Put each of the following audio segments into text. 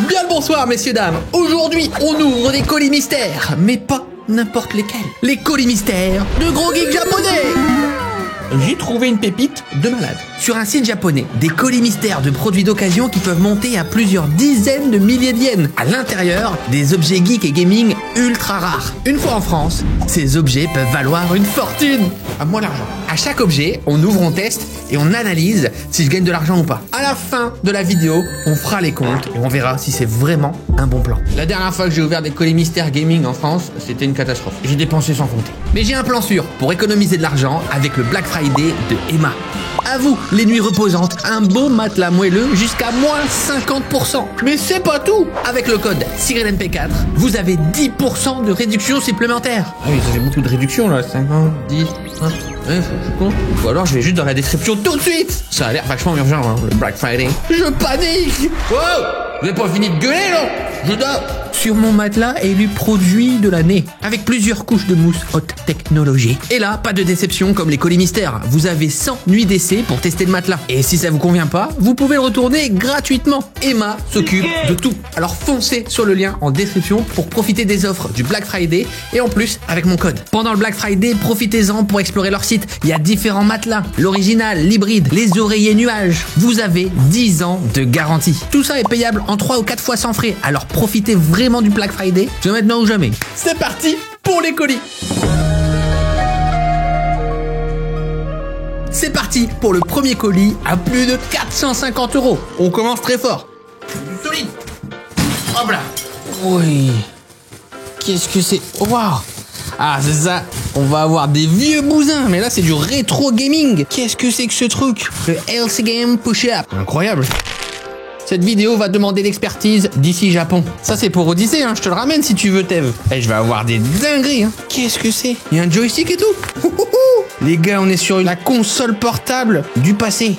Bien le bonsoir messieurs dames. Aujourd'hui on ouvre des colis mystères, mais pas n'importe lesquels. Les colis mystères de gros geeks japonais. J'ai trouvé une pépite de malade. Sur un site japonais, des colis mystères de produits d'occasion qui peuvent monter à plusieurs dizaines de milliers de yens. À l'intérieur, des objets geeks et gaming ultra rares. Une fois en France, ces objets peuvent valoir une fortune. À moi l'argent. À chaque objet, on ouvre, on teste et on analyse si je gagne de l'argent ou pas. À la fin de la vidéo, on fera les comptes et on verra si c'est vraiment un bon plan. La dernière fois que j'ai ouvert des colis mystères gaming en France, c'était une catastrophe. J'ai dépensé sans compter. Mais j'ai un plan sûr pour économiser de l'argent avec le Black Friday de Emma. À vous, les nuits reposantes, un beau matelas moelleux jusqu'à moins 50%. Mais c'est pas tout. Avec le code CyrilMP4, vous avez 10% de réduction supplémentaire. Ah oui, ça fait beaucoup de réduction là, 50, 10, 20, ouais, je suis con. Ou alors je vais juste dans la description tout de suite. Ça a l'air vachement urgent, hein, le Black Friday. Je panique. Wow, vous n'avez pas fini de gueuler là? Je dors. Sur mon matelas élu produit de l'année, avec plusieurs couches de mousse haute technologie. Et là, pas de déception comme les colis mystères. Vous avez 100 nuits d'essai pour tester le matelas. Et si ça vous convient pas, vous pouvez le retourner gratuitement. Emma s'occupe de tout. Alors foncez sur le lien en description pour profiter des offres du Black Friday et en plus avec mon code. Pendant le Black Friday, profitez-en pour explorer leur site. Il y a différents matelas, l'original, l'hybride, les oreillers nuages. Vous avez 10 ans de garantie. Tout ça est payable en 3 ou 4 fois sans frais. Alors profitez vraiment du Black Friday, c'est maintenant ou jamais. C'est parti pour les colis. C'est parti pour le premier colis à plus de 450 €. On commence très fort. Du solide. Hop là. Oui. Qu'est-ce que c'est? Waouh. Ah, c'est ça. On va avoir des vieux bousins. Mais là, c'est du rétro gaming. Qu'est-ce que c'est que ce truc? Le LC Game Push-Up. Incroyable. Cette vidéo va demander l'expertise d'ici Japon. Ça, c'est pour Odyssée, hein. Je te le ramène si tu veux, Tev. Et je vais avoir des dingueries, hein. Qu'est-ce que c'est? Il y a un joystick et tout. Les gars, on est sur la console portable du passé.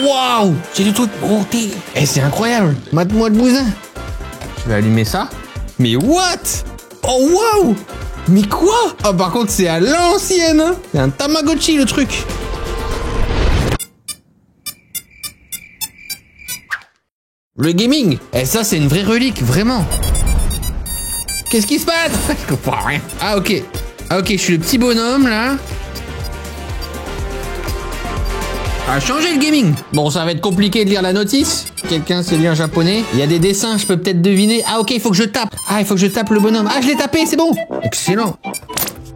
Waouh! C'est du truc monté. Eh, c'est incroyable. Mate-moi le bousin. Je vais allumer ça. Mais what? Oh, waouh! Mais quoi? Oh, par contre, c'est à l'ancienne, hein. C'est un Tamagotchi, le truc. Le gaming, et ça c'est une vraie relique, vraiment. Qu'est-ce qui se passe? Je comprends rien. Ah ok, je suis le petit bonhomme là. Ah, changer le gaming. Bon, ça va être compliqué de lire la notice. Quelqu'un sait lire japonais. Il y a des dessins, je peux peut-être deviner. Ah ok, il faut que je tape. Ah, il faut que je tape le bonhomme. Ah, je l'ai tapé, c'est bon. Excellent.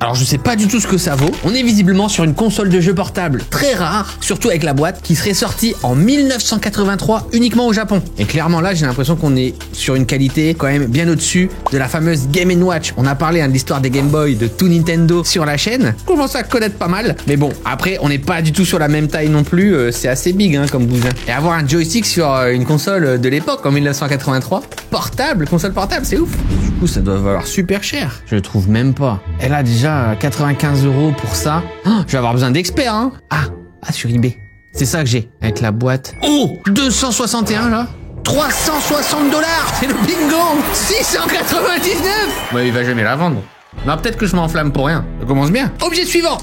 Alors je sais pas du tout ce que ça vaut. On est visiblement sur une console de jeu portable très rare, surtout avec la boîte, qui serait sortie en 1983 uniquement au Japon. Et clairement là, j'ai l'impression qu'on est sur une qualité quand même bien au-dessus de la fameuse Game & Watch. On a parlé de l'histoire des Game Boy, de tout Nintendo sur la chaîne. On commence à connaître pas mal. Mais bon, après, on n'est pas du tout sur la même taille non plus. C'est assez big hein, comme bousin. Et avoir un joystick sur une console de l'époque en 1983, portable, console portable, c'est ouf. Du coup, ça doit valoir super cher. Je le trouve même pas. Elle a déjà 95 € pour ça. Oh, je vais avoir besoin d'experts, hein. Ah, sur eBay. C'est ça que j'ai, avec la boîte. Oh, 261 là. 360 $. C'est le bingo. 699. Ouais, il va jamais la vendre. Non, peut-être que je m'enflamme pour rien. Ça commence bien. Objet suivant.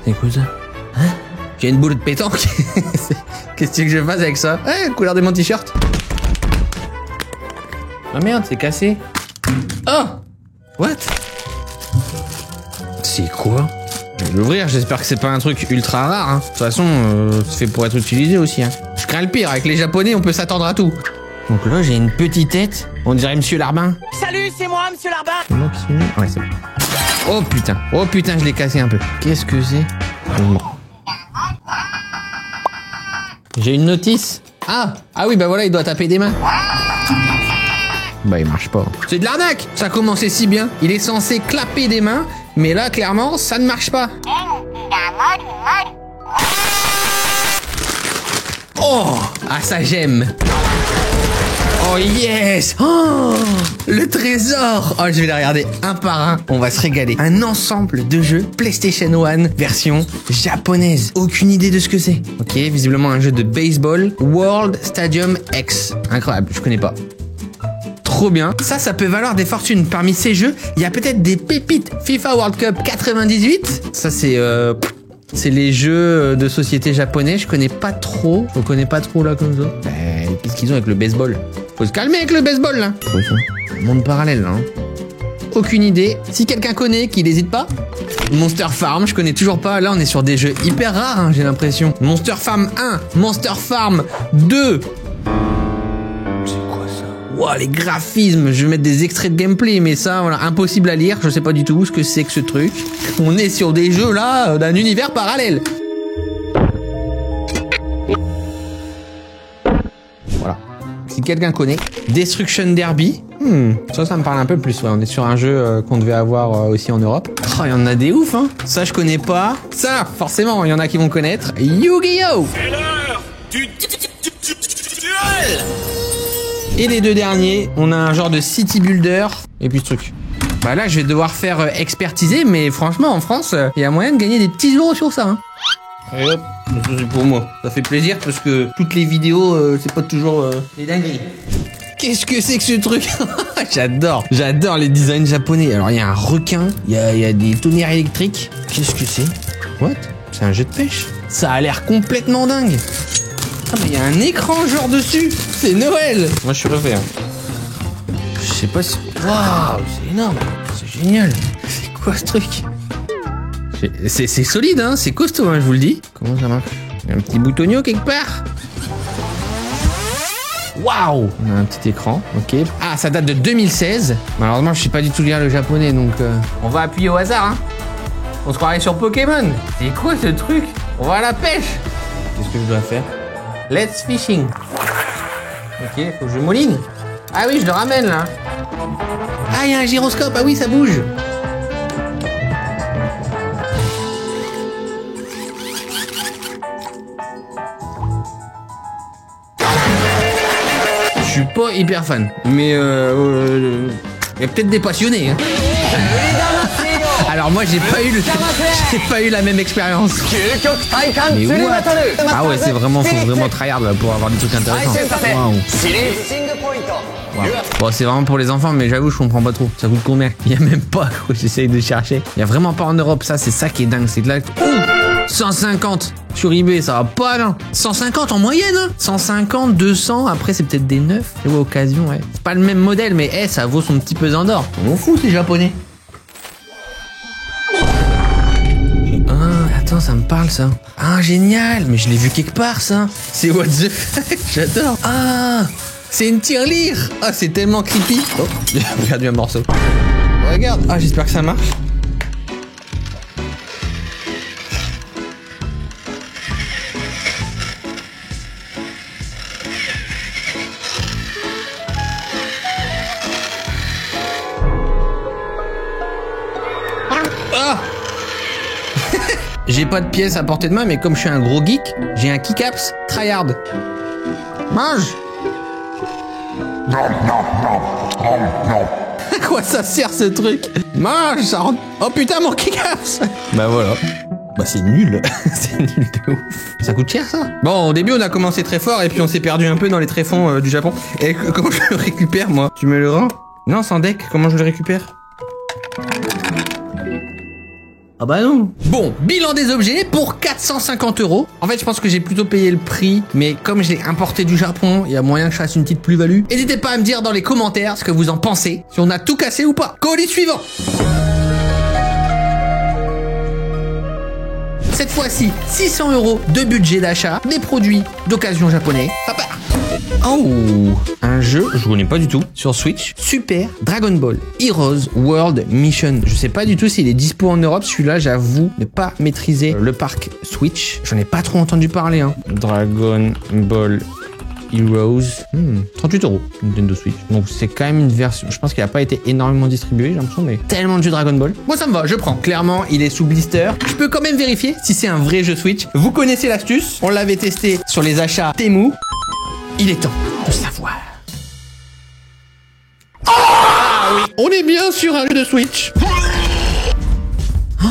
C'est quoi ça? Hein? J'ai une boule de pétanque. Qu'est-ce que je fasse avec ça? Ouais, couleur de mon t-shirt. Ah merde, c'est cassé. Oh. What? C'est quoi? Je vais l'ouvrir, j'espère que c'est pas un truc ultra rare. Hein. De toute façon, c'est fait pour être utilisé aussi. Hein. Je crains le pire, avec les japonais, on peut s'attendre à tout. Donc là, j'ai une petite tête. On dirait Monsieur Larbin. Salut, c'est moi, Monsieur Larbin. C'est moi qui suis né. Ouais, c'est bon. Oh putain, je l'ai cassé un peu. Qu'est-ce que c'est? Bon. J'ai une notice. Ah oui, bah voilà, il doit taper des mains. Bah il marche pas. C'est de l'arnaque. Ça a commencé si bien. Il est censé clapper des mains, mais là clairement ça ne marche pas. Oh, ah ça j'aime. Oh yes. Oh, le trésor. Oh, je vais les regarder un par un. On va se régaler. Un ensemble de jeux PlayStation 1 version japonaise. Aucune idée de ce que c'est. Ok, visiblement un jeu de baseball. World Stadium X. Incroyable, je connais pas. Trop bien. Ça peut valoir des fortunes. Parmi ces jeux, il y a peut-être des pépites. FIFA World Cup 98. Ça, c'est les jeux de société japonais. Je connais pas trop. Je connais pas trop là comme ça. Qu'est-ce qu'ils ont avec le baseball? Faut se calmer avec le baseball, là. Monde parallèle, là. Hein. Aucune idée. Si quelqu'un connaît, qu'il n'hésite pas. Monster Farm, je connais toujours pas. Là, on est sur des jeux hyper rares, hein, j'ai l'impression. Monster Farm 1, Monster Farm 2. C'est quoi ça? Wow, les graphismes. Je vais mettre des extraits de gameplay, mais ça, voilà, impossible à lire. Je sais pas du tout ce que c'est que ce truc. On est sur des jeux, là, d'un univers parallèle. Voilà. Si quelqu'un connaît. Destruction Derby. Ça me parle un peu plus. Ouais. On est sur un jeu qu'on devait avoir aussi en Europe. Oh, il y en a des ouf, hein. Ça, je connais pas. Ça, forcément, il y en a qui vont connaître. Yu-Gi-Oh! C'est l'heure du duel. Et les deux derniers, on a un genre de city builder. Et puis ce truc. Bah là, je vais devoir faire expertiser, mais franchement, en France, il y a moyen de gagner des petits euros sur ça, hein. Et hop, c'est pour moi. Ça fait plaisir parce que toutes les vidéos, c'est pas toujours les dingueries. Qu'est-ce que c'est que ce truc? J'adore les designs japonais. Alors il y a un requin, il y a des tonnerres électriques. Qu'est-ce que c'est? What? C'est un jeu de pêche? Ça a l'air complètement dingue. Ah mais il y a un écran genre dessus. C'est Noël. Moi je suis refait. Hein. Je sais pas si... Waouh, c'est énorme. C'est génial. C'est quoi ce truc? C'est solide, hein. C'est costaud, hein, je vous le dis. Comment ça marche? Il y a un petit boutonio quelque part. Waouh! On a un petit écran, ok. Ah, ça date de 2016. Malheureusement, je sais pas du tout lire le japonais, donc on va appuyer au hasard, hein. On se croirait sur Pokémon. C'est quoi ce truc? On va à la pêche. Qu'est-ce que je dois faire? Let's fishing. Ok, faut que je mouline. Ah oui, je le ramène, là. Ah, il y a un gyroscope. Ah oui, ça bouge. Je suis pas hyper fan, mais il y a peut-être des passionnés. Hein. Alors moi j'ai pas eu la même expérience. Mais what? Ah ouais, c'est vraiment, faut vraiment tryhard là, pour avoir des trucs intéressants. Wow. Wow. Bon, c'est vraiment pour les enfants, mais j'avoue je comprends pas trop. Ça coûte combien? Il y a même pas, quoi. J'essaye de chercher. Il y a vraiment pas en Europe, ça c'est ça qui est dingue, c'est que là. 150 sur eBay, ça va pas là. 150 en moyenne, hein. 150, 200, après c'est peut-être des neufs. Et ouais, occasion, ouais. C'est pas le même modèle, mais ça vaut son petit pesant d'or. On m'en fout, ces japonais. Ah, attends, ça me parle ça. Ah, génial, mais je l'ai vu quelque part ça. C'est what the fuck, j'adore. Ah, c'est une tirelire. Ah, c'est tellement creepy. Oh, j'ai perdu un morceau. Regarde. Ah, j'espère que ça marche. Ah. J'ai pas de pièces à portée de main, mais comme je suis un gros geek, j'ai un keycaps tryhard. Mange. À quoi ça sert ce truc? Mange, ça rentre. Oh putain, mon keycaps. Bah voilà. Bah c'est nul. C'est nul de ouf. Ça coûte cher ça. Bon, au début on a commencé très fort et puis on s'est perdu un peu dans les tréfonds du Japon. Et comment je le récupère moi? Tu me le rends? Non, sans deck, comment je le récupère? Ah bah non. Bon, bilan des objets pour 450 €. En fait, je pense que j'ai plutôt payé le prix, mais comme je l'ai importé du Japon, il y a moyen que je fasse une petite plus-value. N'hésitez pas à me dire dans les commentaires ce que vous en pensez, si on a tout cassé ou pas. Colis suivant. Cette fois-ci, 600 € de budget d'achat, des produits d'occasion japonais. Ça part. Oh, un jeu, je connais pas du tout, sur Switch, Super Dragon Ball Heroes World Mission. Je sais pas du tout s'il est dispo en Europe, celui-là j'avoue ne pas maîtriser le parc Switch. J'en ai pas trop entendu parler, hein. Dragon Ball Heroes, 38 € Nintendo Switch. Donc c'est quand même une version, je pense qu'il a pas été énormément distribué, j'ai l'impression, mais tellement de jeux Dragon Ball. Moi ça me va, je prends. Clairement, il est sous blister. Je peux quand même vérifier si c'est un vrai jeu Switch. Vous connaissez l'astuce, on l'avait testé sur les achats Temu. Il est temps de savoir. Ah oui, on est bien sur un jeu de Switch. Oh,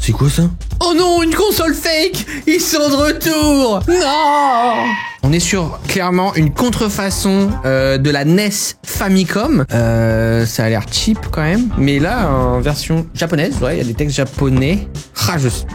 c'est quoi ça? Oh non, une console fake. Ils sont de retour. Non. On est sur clairement une contrefaçon de la NES Famicom. Ça a l'air cheap quand même. Mais là, en version japonaise, ouais, il y a des textes japonais.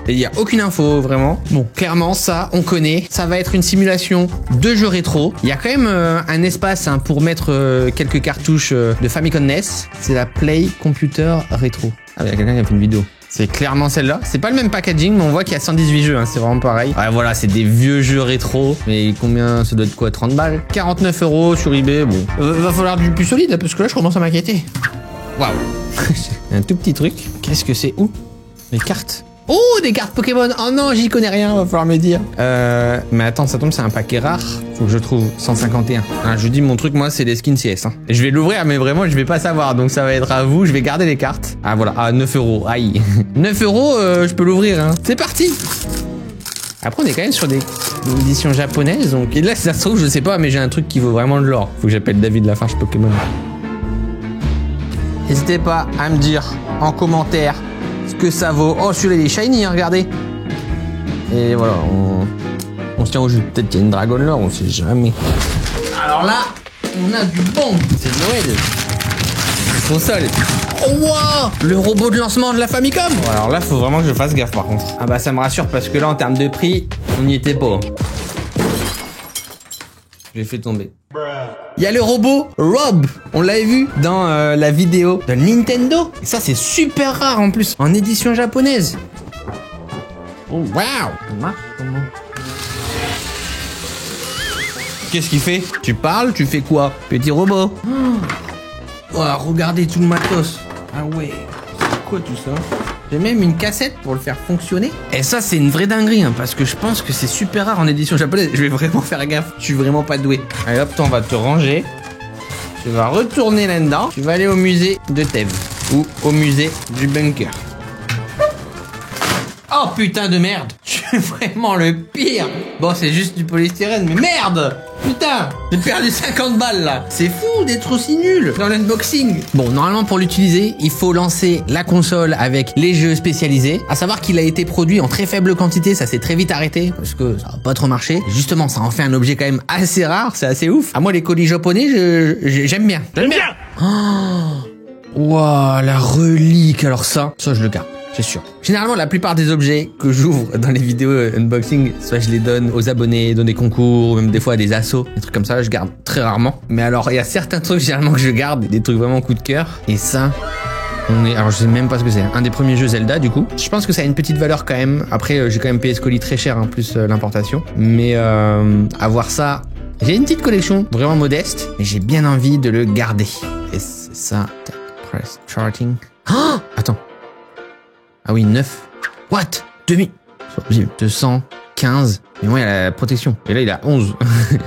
Il n'y a aucune info vraiment. Bon, clairement, ça, on connaît. Ça va être une simulation de jeux rétro. Il y a quand même un espace pour mettre quelques cartouches de Famicom NES. C'est la Play Computer Rétro. Ah, il y a quelqu'un qui a fait une vidéo. C'est clairement celle-là. C'est pas le même packaging, mais on voit qu'il y a 118 jeux, hein. C'est vraiment pareil. Ouais, voilà, c'est des vieux jeux rétro. Mais combien? Ça doit être quoi? 30 balles? 49 € sur eBay. Bon, va falloir du plus solide, parce que là, je commence à m'inquiéter. Waouh. Un tout petit truc. Qu'est-ce que c'est? Où? Les cartes. Oh, des cartes Pokémon. Oh non, j'y connais rien, va falloir me dire. Mais attends, ça tombe, c'est un paquet rare. Faut que je trouve 151. Ah, je dis mon truc, moi, c'est les skins CS. Hein. Et je vais l'ouvrir, mais vraiment, je vais pas savoir. Donc ça va être à vous. Je vais garder les cartes. Ah voilà, ah 9 €. Aïe. 9 €, je peux l'ouvrir. Hein. C'est parti. Après, on est quand même sur des éditions japonaises. Donc, et là, si ça se trouve, je sais pas, mais j'ai un truc qui vaut vraiment de l'or. Faut que j'appelle David Lafarge Pokémon. N'hésitez pas à me dire en commentaire ce que ça vaut. Oh, celui-là, il est shiny, hein, regardez. Et voilà, on se tient au jus. Peut-être qu'il y a une Dragon Lore, on sait jamais. Alors là, on a du bon. C'est Noël. Console. Oh, wow, le robot de lancement de la Famicom. Bon, alors là, faut vraiment que je fasse gaffe par contre. Ah bah ça me rassure parce que là, en termes de prix, on n'y était pas. J'ai fait tomber. Il y a le robot Rob. On l'avait vu dans la vidéo de Nintendo. Et ça, c'est super rare en plus. En édition japonaise. Oh, waouh. Qu'est-ce qu'il fait? Tu parles? Tu fais quoi? Petit robot. Oh, regardez tout le matos. Ah ouais. C'est quoi tout ça? J'ai même une cassette pour le faire fonctionner. Et ça, c'est une vraie dinguerie, hein, parce que je pense que c'est super rare en édition japonaise. Je vais vraiment faire gaffe. Je suis vraiment pas doué. Allez hop, on va te ranger. Tu vas retourner là-dedans. Tu vas aller au musée de Thèbes. Ou au musée du bunker. Oh putain de merde. Je suis vraiment le pire. Bon, c'est juste du polystyrène, mais merde. Putain, j'ai perdu 50 balles là. C'est fou d'être aussi nul dans l'unboxing. Bon, normalement pour l'utiliser, il faut lancer la console avec les jeux spécialisés. À savoir qu'il a été produit en très faible quantité, ça s'est très vite arrêté parce que ça va pas trop marcher. Justement, ça en fait un objet quand même assez rare, c'est assez ouf. À moi les colis japonais, j'aime bien. J'aime bien. Oh, wow, la relique. Alors ça je le garde. C'est sûr. Généralement, la plupart des objets que j'ouvre dans les vidéos unboxing, soit je les donne aux abonnés, dans des concours, ou même des fois à des assos, des trucs comme ça, je garde très rarement. Mais alors, il y a certains trucs généralement que je garde, des trucs vraiment coup de cœur. Et ça, alors je sais même pas ce que c'est. Un des premiers jeux Zelda, du coup. Je pense que ça a une petite valeur quand même. Après, j'ai quand même payé ce colis très cher, hein, plus l'importation. Mais avoir ça, j'ai une petite collection vraiment modeste, mais j'ai bien envie de le garder. Et c'est ça. Press charting. Oh, attends. Ah oui, 9. What? 215. Mais moi, il y a la protection. Et là, il a 11.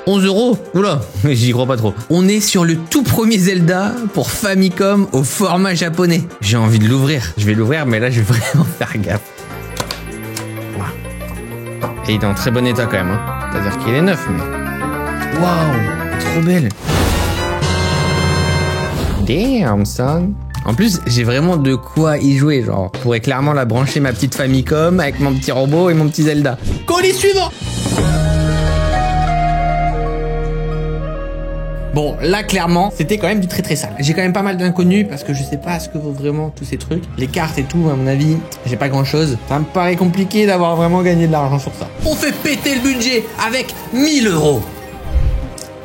11 €. Oula, j'y crois pas trop. On est sur le tout premier Zelda pour Famicom au format japonais. J'ai envie de l'ouvrir. Je vais l'ouvrir, mais là, je vais vraiment faire gaffe. Et il est en très bon état quand même. Hein. C'est-à-dire qu'il est neuf, mais... Waouh, trop belle. Damn, son. En plus, j'ai vraiment de quoi y jouer, genre. Je pourrais clairement la brancher ma petite Famicom avec mon petit robot et mon petit Zelda. Colis suivant. Bon, là, clairement, c'était quand même du très très sale. J'ai quand même pas mal d'inconnus parce que je sais pas ce que vaut vraiment tous ces trucs. Les cartes et tout, à mon avis, j'ai pas grand chose. Ça me paraît compliqué d'avoir vraiment gagné de l'argent sur ça. On fait péter le budget avec 1000 €.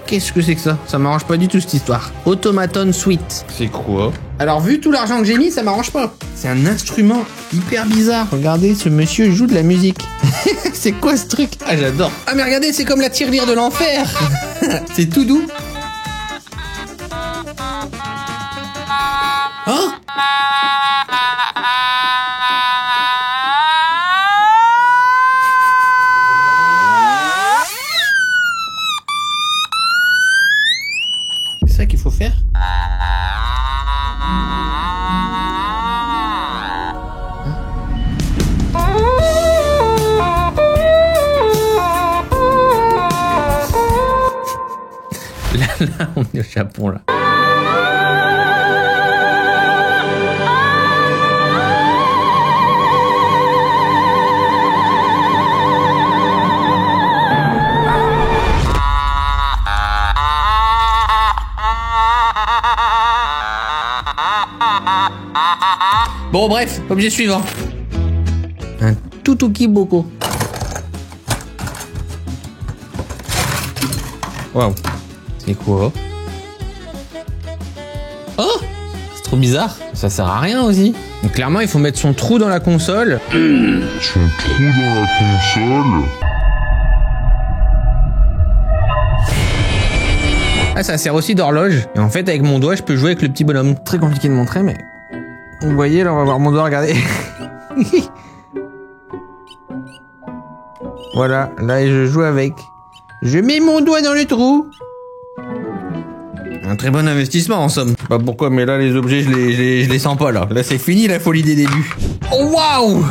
Qu'est-ce que c'est que ça? Ça m'arrange pas du tout cette histoire. Automaton Suite. C'est quoi? Alors vu tout l'argent que j'ai mis, ça m'arrange pas. C'est un instrument hyper bizarre. Regardez, ce monsieur joue de la musique. C'est quoi ce truc? Ah j'adore. Ah mais regardez, c'est comme la tirelire de l'enfer. C'est tout doux. Oh. C'est ça qu'il faut faire? Là, on est au Japon, là. Bon, bref, objet suivant. Un Tutuki Boko. Waouh. C'est quoi? Oh, c'est trop bizarre. Ça sert à rien aussi. Donc clairement, il faut mettre son trou dans la console. Son trou dans la console. Ah, ça sert aussi d'horloge. Et en fait, avec mon doigt, je peux jouer avec le petit bonhomme. Très compliqué de montrer, mais... Vous voyez, là, on va voir mon doigt, regardez. Voilà, là, je joue avec. Je mets mon doigt dans le trou. Un très bon investissement, en somme. Pas pourquoi, mais là, les objets, je les sens pas, là. Là, c'est fini, la folie des débuts. Oh, waouh!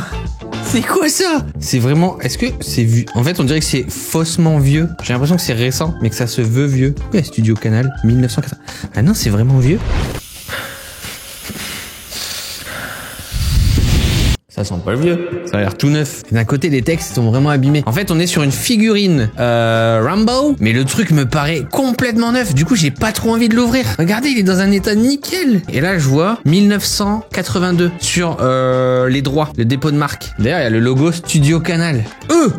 C'est quoi ça? C'est vraiment... Est-ce que c'est vu? En fait, on dirait que c'est faussement vieux. J'ai l'impression que c'est récent, mais que ça se veut vieux. Pourquoi Studio Canal 1980? Ah non, c'est vraiment vieux. Ça sent pas le vieux. Ça a l'air tout neuf. D'un côté, les textes sont vraiment abîmés. En fait, on est sur une figurine Rambo, mais le truc me paraît complètement neuf. Du coup, j'ai pas trop envie de l'ouvrir. Regardez, il est dans un état nickel. Et là, je vois 1982 sur les droits, le dépôt de marque. D'ailleurs, il y a le logo Studio Canal.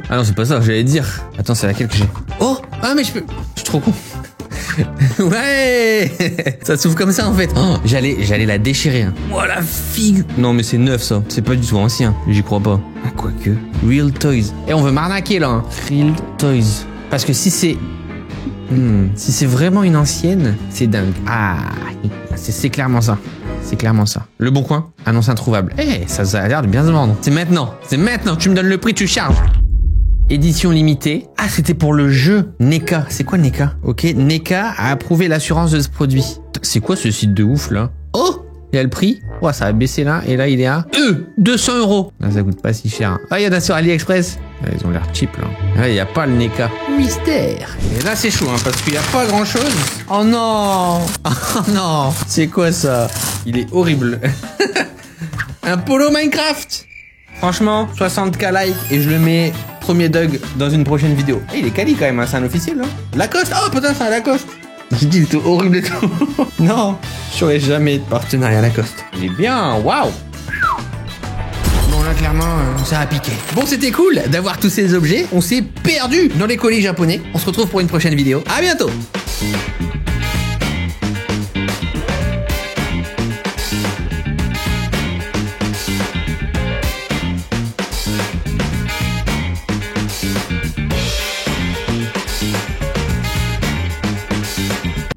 Ah non, c'est pas ça, j'allais dire. Attends, c'est laquelle que j'ai? Oh, ah mais je peux... Je suis trop con. Ouais. Ça s'ouvre comme ça en fait. Oh, j'allais la déchirer. Hein. Oh la figue. Non mais c'est neuf ça. C'est pas du tout ancien. J'y crois pas. Ah, quoique. Real Toys. Et on veut m'arnaquer là. Hein. Real Toys. Parce que si c'est... si c'est vraiment une ancienne, c'est dingue. Ah, c'est clairement ça. C'est clairement ça. Le Bon Coin annonce introuvable. Eh, ça a l'air de bien se vendre. C'est maintenant. C'est maintenant. Tu me donnes le prix, tu charges. Édition limitée. Ah, c'était pour le jeu NECA. C'est quoi NECA? Ok, NECA a approuvé l'assurance de ce produit. C'est quoi ce site de ouf là? Oh, il y a le prix. Oh, ça a baissé là. Et là, il est à 200 €. Là, ça coûte pas si cher. Ah, il y en a sur AliExpress. Ah, ils ont l'air cheap là. Là, il n'y a pas le NECA. Mystère. Et là, c'est chaud hein, parce qu'il n'y a pas grand chose. Oh non. Oh non. C'est quoi ça? Il est horrible. Un polo Minecraft. Franchement, 60K likes et je le mets premier Doug dans une prochaine vidéo. Et il est quali quand même, hein, c'est un officiel. Hein. Lacoste, oh putain, c'est un Lacoste. J'ai dit, il était horrible et tout. Non, je ferai jamais de partenariat Lacoste. Il est bien, waouh. Bon là, clairement, ça a piqué. Bon, c'était cool d'avoir tous ces objets. On s'est perdu dans les colis japonais. On se retrouve pour une prochaine vidéo. À bientôt.